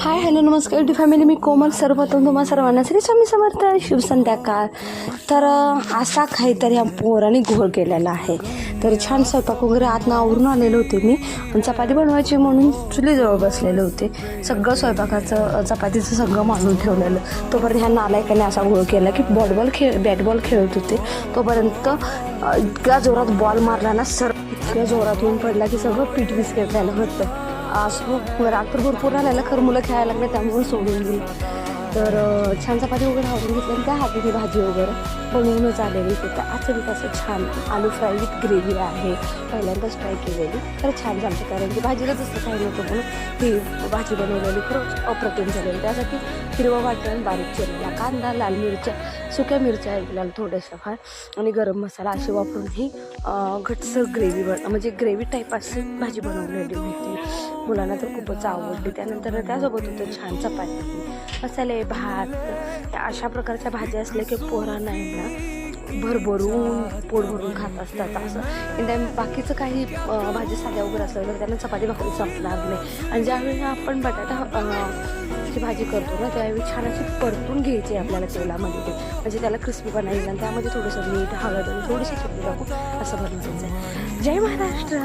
Hi hello नमस्कार YouTube family, मी कोमल. सर्वप्रथम तुम्हा सर्वांना श्री स्वामी समर्थ, शुभ संध्याकाळ. तर असा काहीतरी पोराने घोळ केलेला आहे. तर छान स्वयंपाक वगैरे आतनं आवरून आलेले होते मी, चपाती बनवायची म्हणून चुलीजवळ बसलेले होते. सगळं स्वयंपाकाचं चपातीचं सगळं मांडून ठेवलेलं. तोपर्यंत ह्या नालायकाने असा घोळ केला की बॅटबॉल खेळत होते. तोपर्यंत इतक्या जोरात बॉल मारला ना, इतक्या जोरात येऊन पडला की सगळं पीठ बिस्किट झालं होतं. असं रात्र भरपूर राहिलेलं, खरं मुलं खेळायला लागले त्यामुळे सोडून दिली. तर छान चपाती वगैरे आवडून घेतली आणि त्या हाताने भाजी वगैरे बनवूनच आलेली. तर अचानक असं छान आलू फ्राय विथ ग्रेव्ही आहे. पहिल्यांदाच ट्राय केलेली, खरं छान झालं. कारण की भाजीला जसं काही नव्हतं म्हणून ही भाजी बनवलेली खरंच अप्रतिम झालेली. त्यासाठी हिरवं वाटण, बारीक चिरलेला कांदा, लाल मिरच्या, सुक्या मिरच्या ऐकल्या थोड्याशा फार आणि गरम मसाला असे वापरून ही घटसर ग्रेव्ही म्हणजे ग्रेव्ही टाईप अशी भाजी बनवलेली होती. मुलांना तर खूपच आवडली. त्यानंतर त्यासोबत होतं छान चपाती, मसाले भात. अशा प्रकारच्या भाज्या असल्या की पोरांना ना भरभरून पोट भरून खात असतात. असं आणि बाकीचं काही भाजी साध्या वगैरे असलं तर त्यांना चपाती भाकरी संपणार नाही. आणि ज्यावेळी आपण बटाटा भाजी करतो ना, त्यावेळी छान अशी परतून घ्यायची आपल्याला तेलामध्ये, ते म्हणजे त्याला क्रिस्पी बनायला आणि त्यामध्ये थोडंसं मीठ, हळद आणि थोडीशी चटणी टाकून असं बनवायचं आहे. जय महाराष्ट्र.